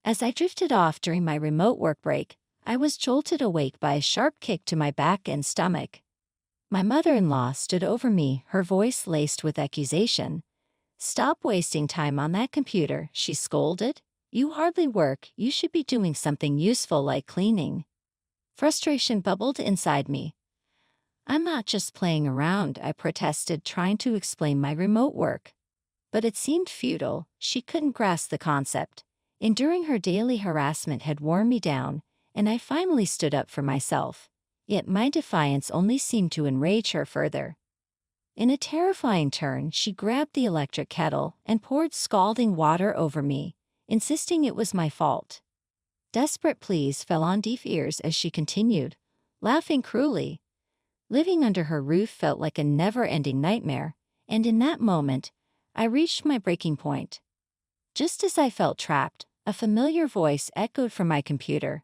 As I drifted off during my remote work break, I was jolted awake by a sharp kick to my back and stomach. My mother-in-law stood over me, her voice laced with accusation. "Stop wasting time on that computer," she scolded. "You hardly work, you should be doing something useful like cleaning." Frustration bubbled inside me. "I'm not just playing around," I protested, trying to explain my remote work. But it seemed futile. She couldn't grasp the concept. Enduring her daily harassment had worn me down, and I finally stood up for myself. Yet my defiance only seemed to enrage her further. In a terrifying turn, she grabbed the electric kettle and poured scalding water over me, insisting it was my fault. Desperate pleas fell on deaf ears as she continued, laughing cruelly. Living under her roof felt like a never-ending nightmare, and in that moment, I reached my breaking point. Just as I felt trapped, a familiar voice echoed from my computer.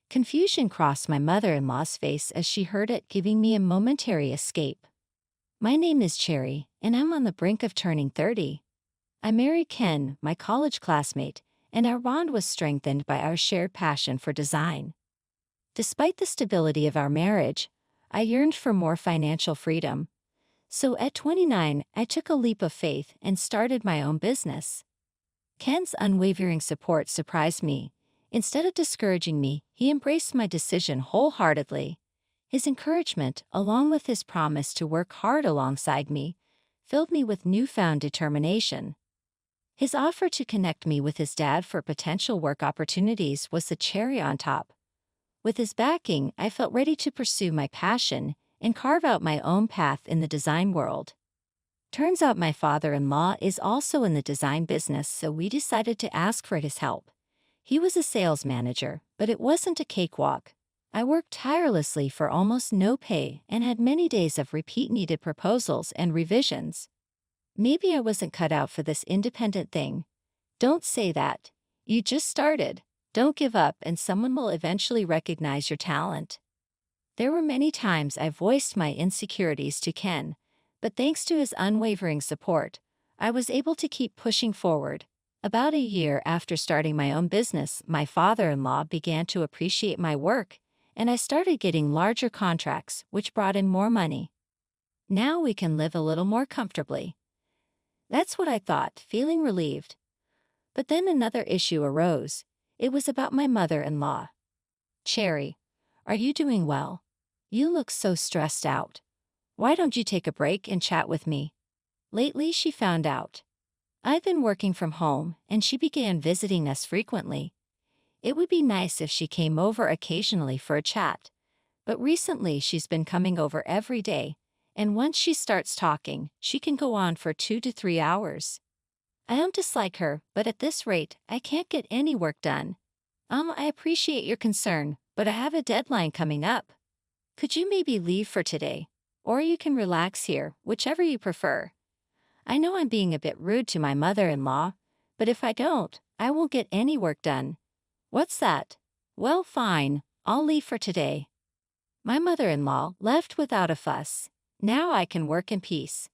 Confusion crossed my mother-in-law's face as she heard it, giving me a momentary escape. "My name is Cherry, and I'm on the brink of turning 30. I married Ken, my college classmate, and our bond was strengthened by our shared passion for design. Despite the stability of our marriage, I yearned for more financial freedom. So at 29, I took a leap of faith and started my own business." Ken's unwavering support surprised me. Instead of discouraging me, he embraced my decision wholeheartedly. His encouragement, along with his promise to work hard alongside me, filled me with newfound determination. His offer to connect me with his dad for potential work opportunities was the cherry on top. With his backing, I felt ready to pursue my passion and carve out my own path in the design world. Turns out my father-in-law is also in the design business, so we decided to ask for his help. He was a sales manager, but it wasn't a cakewalk. I worked tirelessly for almost no pay and had many days of repeat-needed proposals and revisions. Maybe I wasn't cut out for this independent thing. Don't say that. You just started. Don't give up, and someone will eventually recognize your talent. There were many times I voiced my insecurities to Ken, but thanks to his unwavering support, I was able to keep pushing forward. About a year after starting my own business, my father-in-law began to appreciate my work, and I started getting larger contracts, which brought in more money. Now we can live a little more comfortably. That's what I thought, feeling relieved. But then another issue arose. It was about my mother-in-law. "Cherry, are you doing well? You look so stressed out. Why don't you take a break and chat with me?" Lately, she found out. I've been working from home, and she began visiting us frequently. It would be nice if she came over occasionally for a chat, but recently she's been coming over every day, and once she starts talking, she can go on for 2 to 3 hours. I don't dislike her, but at this rate, I can't get any work done. I appreciate your concern, but I have a deadline coming up. Could you maybe leave for today? Or you can relax here, whichever you prefer. I know I'm being a bit rude to my mother-in-law, but if I don't, I won't get any work done. What's that? Well, fine, I'll leave for today. My mother-in-law left without a fuss. Now I can work in peace.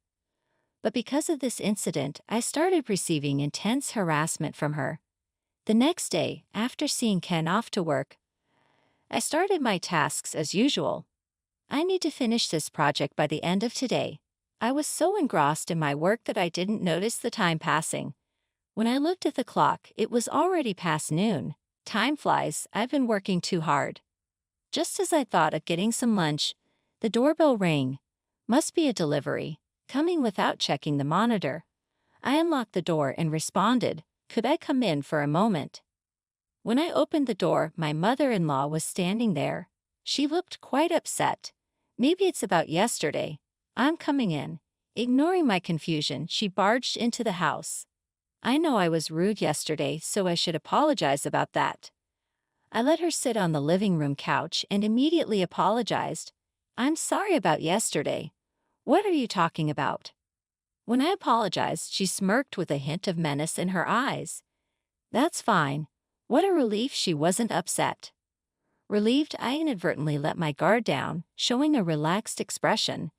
But because of this incident, I started receiving intense harassment from her. The next day, after seeing Ken off to work, I started my tasks as usual. I need to finish this project by the end of today. I was so engrossed in my work that I didn't notice the time passing. When I looked at the clock, it was already past noon. Time flies, I've been working too hard. Just as I thought of getting some lunch, the doorbell rang. Must be a delivery, coming without checking the monitor. I unlocked the door and responded, "Could I come in for a moment?" When I opened the door, my mother-in-law was standing there. She looked quite upset. "Maybe it's about yesterday. I'm coming in." Ignoring my confusion, she barged into the house. I know I was rude yesterday, so I should apologize about that. I let her sit on the living room couch and immediately apologized. "I'm sorry about yesterday. What are you talking about?" When I apologized, she smirked with a hint of menace in her eyes. That's fine. What a relief she wasn't upset. Relieved, I inadvertently let my guard down, showing a relaxed expression.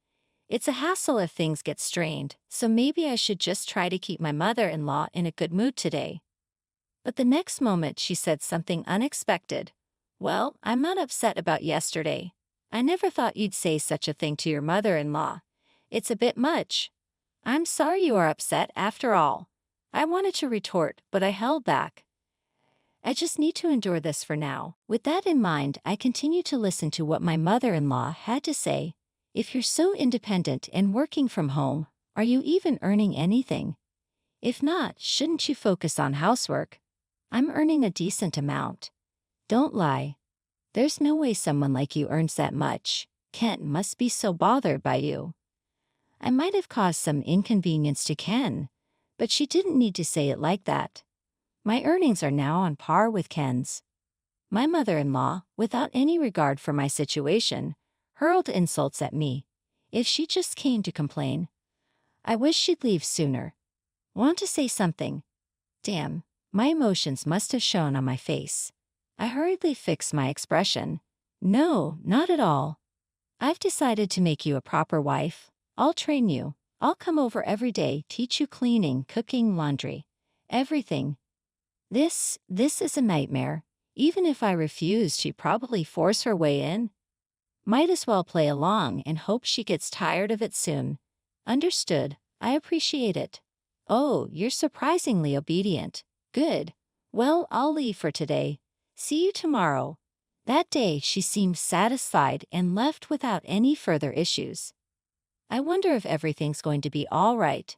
It's a hassle if things get strained, so maybe I should just try to keep my mother-in-law in a good mood today. But the next moment she said something unexpected. "Well, I'm not upset about yesterday. I never thought you'd say such a thing to your mother-in-law. It's a bit much." "I'm sorry you are upset after all." I wanted to retort, but I held back. I just need to endure this for now. With that in mind, I continued to listen to what my mother-in-law had to say. "If you're so independent and working from home, are you even earning anything? If not, shouldn't you focus on housework? I'm earning a decent amount. Don't lie. There's no way someone like you earns that much. Ken must be so bothered by you." I might have caused some inconvenience to Ken, but she didn't need to say it like that. My earnings are now on par with Ken's. My mother-in-law, without any regard for my situation, hurled insults at me. If she just came to complain. I wish she'd leave sooner. Want to say something? Damn, my emotions must have shown on my face. I hurriedly fixed my expression. "No, not at all. I've decided to make you a proper wife. I'll train you. I'll come over every day, teach you cleaning, cooking, laundry. Everything. This is a nightmare. Even if I refused, she'd probably force her way in. Might as well play along and hope she gets tired of it soon." "Understood. I appreciate it." "Oh, you're surprisingly obedient. Good. Well, I'll leave for today. See you tomorrow." That day she seemed satisfied and left without any further issues. I wonder if everything's going to be all right.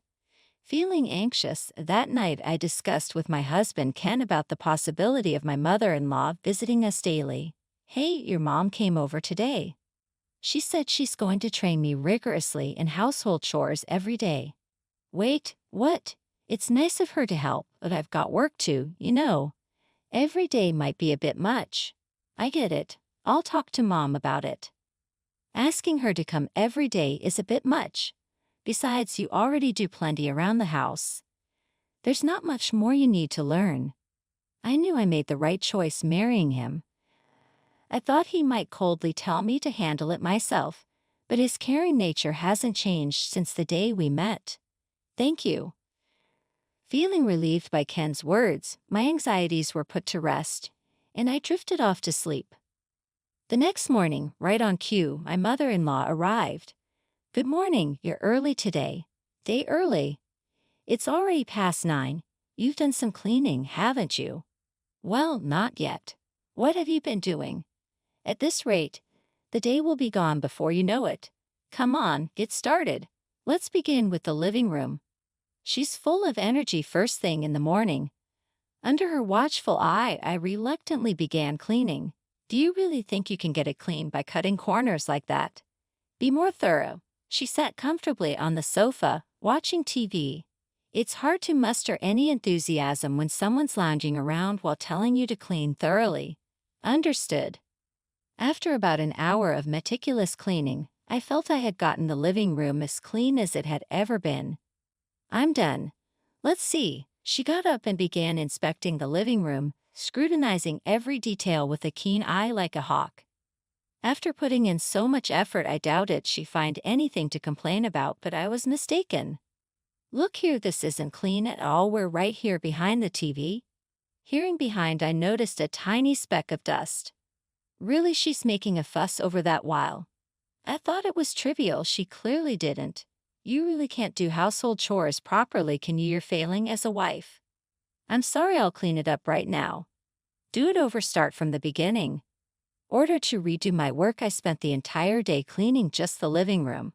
Feeling anxious, that night I discussed with my husband Ken about the possibility of my mother-in-law visiting us daily. "Hey, your mom came over today. She said she's going to train me rigorously in household chores every day." "Wait, what?" "It's nice of her to help, but I've got work too, you know. Every day might be a bit much." "I get it. I'll talk to Mom about it." Asking her to come every day is a bit much. Besides, you already do plenty around the house. There's not much more you need to learn. I knew I made the right choice marrying him. I thought he might coldly tell me to handle it myself, but his caring nature hasn't changed since the day we met. "Thank you." Feeling relieved by Ken's words, my anxieties were put to rest, and I drifted off to sleep. The next morning, right on cue, my mother-in-law arrived. "Good morning, you're early today." "Day early? It's already past 9. You've done some cleaning, haven't you?" "Well, not yet." "What have you been doing?" "At this rate, the day will be gone before you know it. Come on, get started. Let's begin with the living room." She's full of energy first thing in the morning. Under her watchful eye, I reluctantly began cleaning. "Do you really think you can get it clean by cutting corners like that? Be more thorough." She sat comfortably on the sofa, watching TV. It's hard to muster any enthusiasm when someone's lounging around while telling you to clean thoroughly. "Understood." After about an hour of meticulous cleaning, I felt I had gotten the living room as clean as it had ever been. "I'm done. Let's see." She got up and began inspecting the living room, scrutinizing every detail with a keen eye like a hawk. After putting in so much effort, I doubted she'd find anything to complain about, but I was mistaken. "Look here, this isn't clean at all. We're right here behind the TV." Hearing behind, I noticed a tiny speck of dust. Really, she's making a fuss over that while. I thought it was trivial. She clearly didn't. You really can't do household chores properly, can you? You're failing as a wife. "I'm sorry, I'll clean it up right now." "Do it over, start from the beginning." Order to redo my work. I spent the entire day cleaning just the living room.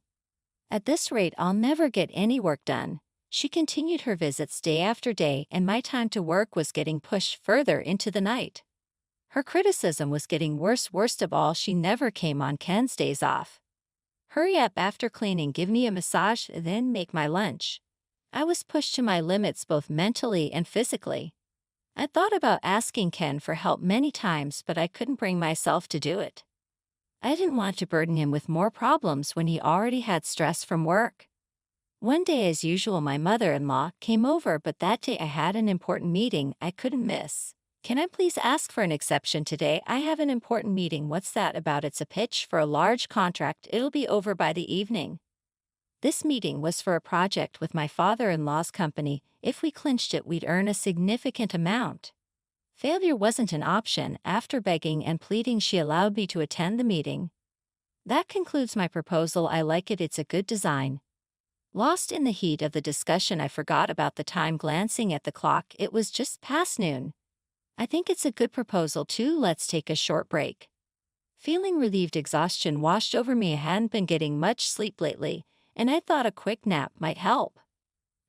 At this rate, I'll never get any work done. She continued her visits day after day, and my time to work was getting pushed further into the night. Her criticism was getting worse. Worst of all, she never came on Ken's days off. "Hurry up after cleaning, give me a massage, then make my lunch." I was pushed to my limits both mentally and physically. I thought about asking Ken for help many times, but I couldn't bring myself to do it. I didn't want to burden him with more problems when he already had stress from work. One day, as usual, my mother-in-law came over, but that day I had an important meeting I couldn't miss. "Can I please ask for an exception today? I have an important meeting." "What's that about?" "It's a pitch for a large contract. It'll be over by the evening." This meeting was for a project with my father-in-law's company. If we clinched it, we'd earn a significant amount. Failure wasn't an option. After begging and pleading, she allowed me to attend the meeting. That concludes my proposal. I like it, it's a good design. Lost in the heat of the discussion, I forgot about the time. Glancing at the clock, it was just past noon. I think it's a good proposal too. Let's take a short break. Feeling relieved, exhaustion washed over me. I hadn't been getting much sleep lately, and I thought a quick nap might help.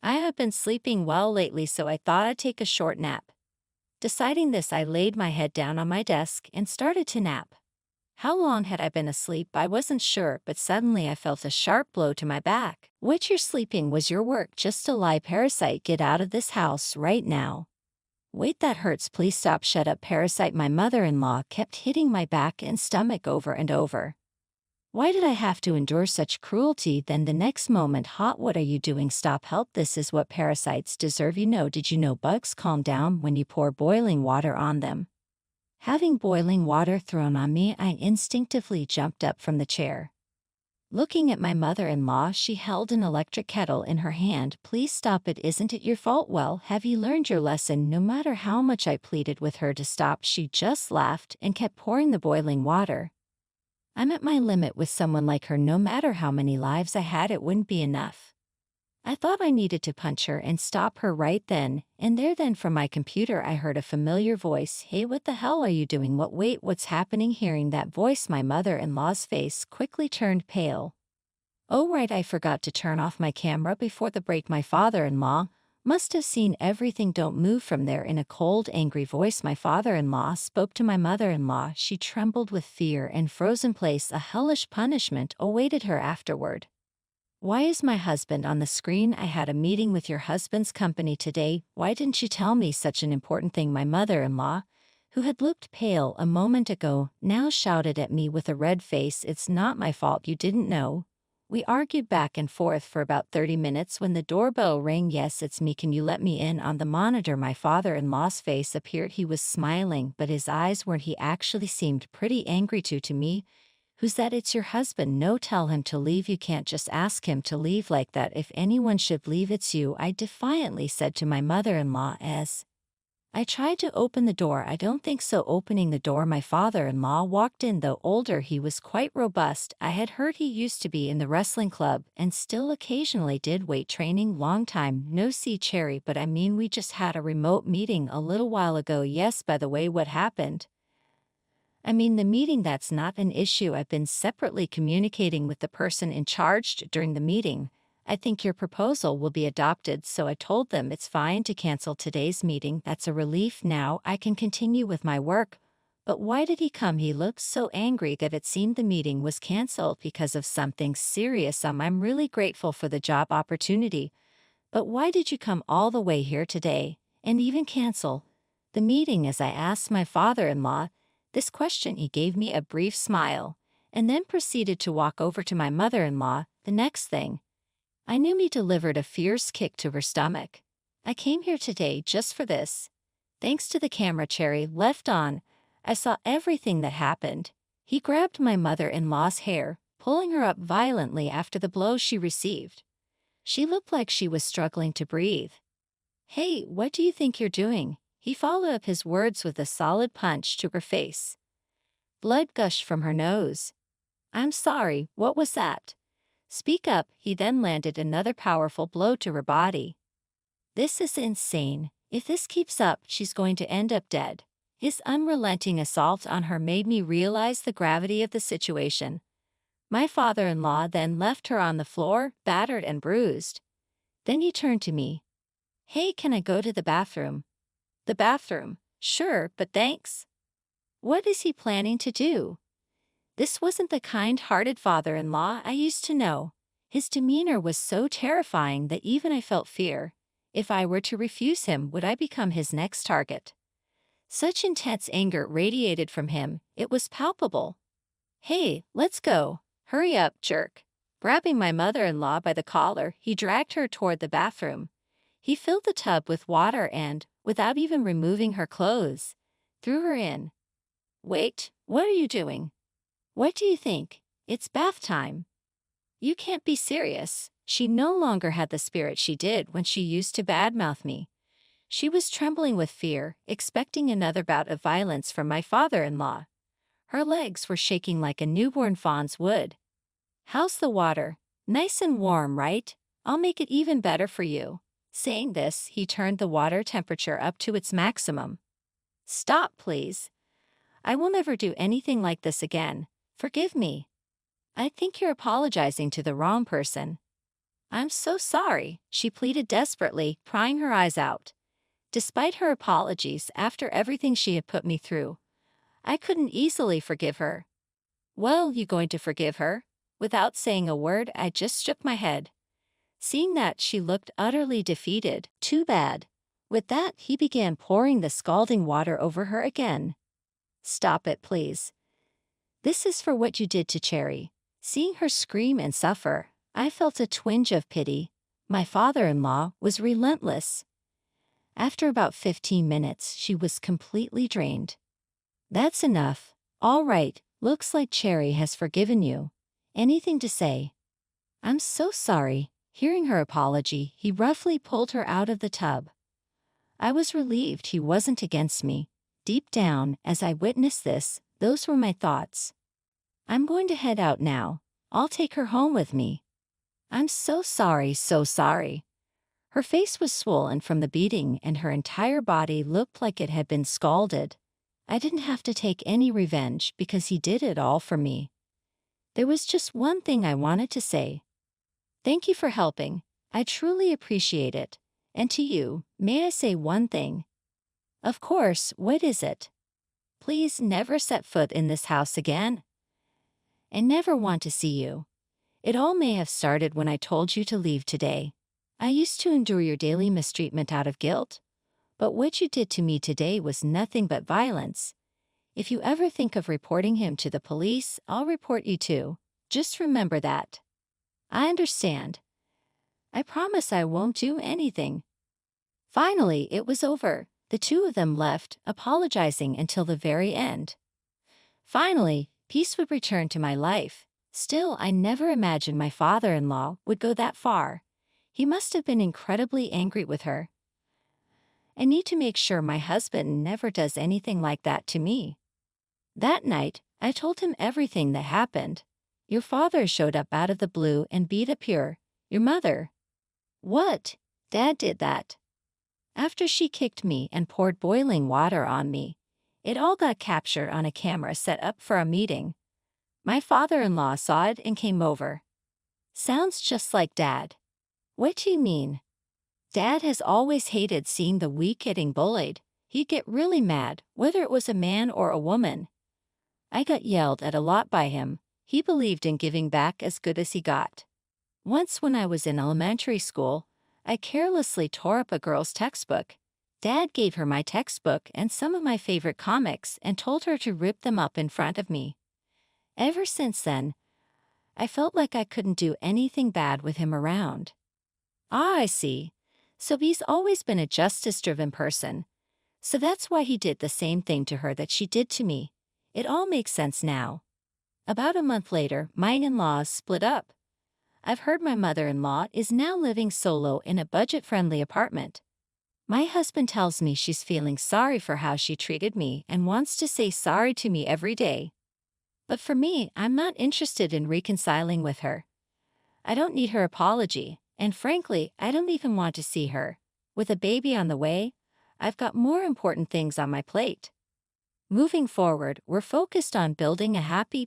I have been sleeping well lately, so I thought I'd take a short nap. Deciding this, I laid my head down on my desk and started to nap. How long had I been asleep? I wasn't sure, but suddenly I felt a sharp blow to my back. What you're sleeping was your work, just a lie. Parasite, get out of this house right now. Wait, that hurts, please stop. Shut up, Parasite. My mother-in-law kept hitting my back and stomach over and over. Why did I have to endure such cruelty? Then the next moment, hot, what are you doing? Stop, help, this is what parasites deserve. You know, did you know bugs calm down when you pour boiling water on them? Having boiling water thrown on me, I instinctively jumped up from the chair. Looking at my mother-in-law, she held an electric kettle in her hand. Please stop it, isn't it your fault? Well, have you learned your lesson? No matter how much I pleaded with her to stop, she just laughed and kept pouring the boiling water. I'm at my limit with someone like her. No matter how many lives I had, it wouldn't be enough. I thought I needed to punch her and stop her right then and there. Then from my computer I heard a familiar voice. Hey, what the hell are you doing? Wait, what's happening? Hearing that voice, my mother-in-law's face quickly turned pale. Oh right, I forgot to turn off my camera before the break. My father-in-law must have seen everything. Don't move from there. In a cold, angry voice, my father-in-law spoke to my mother-in-law. She trembled with fear and froze in place. A hellish punishment awaited her afterward. Why is my husband on the screen? I had a meeting with your husband's company today. Why didn't you tell me such an important thing? My mother-in-law, who had looked pale a moment ago, now shouted at me with a red face. It's not my fault. You didn't know. We argued back and forth for about 30 minutes when the doorbell rang. Yes, it's me. Can you let me in? On the monitor, my father-in-law's face appeared. He was smiling, but his eyes weren't. He actually seemed pretty angry to me. Who's that? It's your husband. No, tell him to leave. You can't just ask him to leave like that. If anyone should leave, it's you, I defiantly said to my mother-in-law as I tried to open the door. I don't think so. Opening the door, my father-in-law walked in. Though older, he was quite robust. I had heard he used to be in the wrestling club and still occasionally did weight training. Long time no see, Cherry, but I mean, we just had a remote meeting a little while ago. Yes, by the way, what happened? I mean, the meeting, that's not an issue. I've been separately communicating with the person in charge during the meeting. I think your proposal will be adopted, so I told them it's fine to cancel today's meeting. That's a relief. Now I can continue with my work. But why did he come? He looked so angry that it seemed the meeting was canceled because of something serious. I'm really grateful for the job opportunity. But why did you come all the way here today and even cancel the meeting? As I asked my father-in-law this question, he gave me a brief smile and then proceeded to walk over to my mother-in-law. The next thing I knew, he delivered a fierce kick to her stomach. I came here today just for this. Thanks to the camera Cherry left on, I saw everything that happened. He grabbed my mother-in-law's hair, pulling her up violently after the blow she received. She looked like she was struggling to breathe. Hey, what do you think you're doing? He followed up his words with a solid punch to her face. Blood gushed from her nose. I'm sorry, what was that? Speak up. He then landed another powerful blow to her body. This is insane. If this keeps up, she's going to end up dead. His unrelenting assault on her made me realize the gravity of the situation. My father-in-law then left her on the floor, battered and bruised. Then he turned to me. Hey, can I go to the bathroom? The bathroom? Sure, but thanks. What is he planning to do? This wasn't the kind-hearted father-in-law I used to know. His demeanor was so terrifying that even I felt fear. If I were to refuse him, would I become his next target? Such intense anger radiated from him, it was palpable. Hey, let's go. Hurry up, jerk. Grabbing my mother-in-law by the collar, he dragged her toward the bathroom. He filled the tub with water and, without even removing her clothes, threw her in. Wait, what are you doing? What do you think? It's bath time. You can't be serious. She no longer had the spirit she did when she used to badmouth me. She was trembling with fear, expecting another bout of violence from my father-in-law. Her legs were shaking like a newborn fawn's would. "How's the water? Nice and warm, right? I'll make it even better for you." Saying this, he turned the water temperature up to its maximum. "Stop, please. I will never do anything like this again. Forgive me." "I think you're apologizing to the wrong person." "I'm so sorry," she pleaded desperately, crying her eyes out. Despite her apologies after everything she had put me through, I couldn't easily forgive her. "Well, you going to forgive her?" Without saying a word, I just shook my head. Seeing that she looked utterly defeated, too bad. With that, he began pouring the scalding water over her again. "Stop it, please. This is for what you did to Cherry." Seeing her scream and suffer, I felt a twinge of pity. My father-in-law was relentless. After about 15 minutes, she was completely drained. "That's enough. All right, looks like Cherry has forgiven you. Anything to say?" "I'm so sorry." Hearing her apology, he roughly pulled her out of the tub. I was relieved he wasn't against me. Deep down, as I witnessed this, those were my thoughts. "I'm going to head out now. I'll take her home with me." "I'm so sorry, so sorry." Her face was swollen from the beating and her entire body looked like it had been scalded. I didn't have to take any revenge because he did it all for me. There was just one thing I wanted to say. "Thank you for helping. I truly appreciate it. And to you, may I say one thing?" "Of course, what is it?" "Please never set foot in this house again. I never want to see you. It all may have started when I told you to leave today. I used to endure your daily mistreatment out of guilt. But what you did to me today was nothing but violence. If you ever think of reporting him to the police, I'll report you too. Just remember that." "I understand. I promise I won't do anything." Finally, it was over. The two of them left, apologizing until the very end. Finally, peace would return to my life. Still, I never imagined my father-in-law would go that far. He must have been incredibly angry with her. I need to make sure my husband never does anything like that to me. That night, I told him everything that happened. "Your father showed up out of the blue and beat up your mother." "What? Dad did that?" "After she kicked me and poured boiling water on me. It all got captured on a camera set up for a meeting. My father-in-law saw it and came over." "Sounds just like Dad." "What do you mean?" "Dad has always hated seeing the weak getting bullied. He'd get really mad, whether it was a man or a woman. I got yelled at a lot by him. He believed in giving back as good as he got. Once when I was in elementary school, I carelessly tore up a girl's textbook. Dad gave her my textbook and some of my favorite comics and told her to rip them up in front of me. Ever since then, I felt like I couldn't do anything bad with him around." "Ah, I see. So he's always been a justice-driven person. So that's why he did the same thing to her that she did to me. It all makes sense now." About a month later, my in-laws split up. I've heard my mother-in-law is now living solo in a budget-friendly apartment. My husband tells me she's feeling sorry for how she treated me and wants to say sorry to me every day. But for me, I'm not interested in reconciling with her. I don't need her apology, and frankly, I don't even want to see her. With a baby on the way, I've got more important things on my plate. Moving forward, we're focused on building a happy,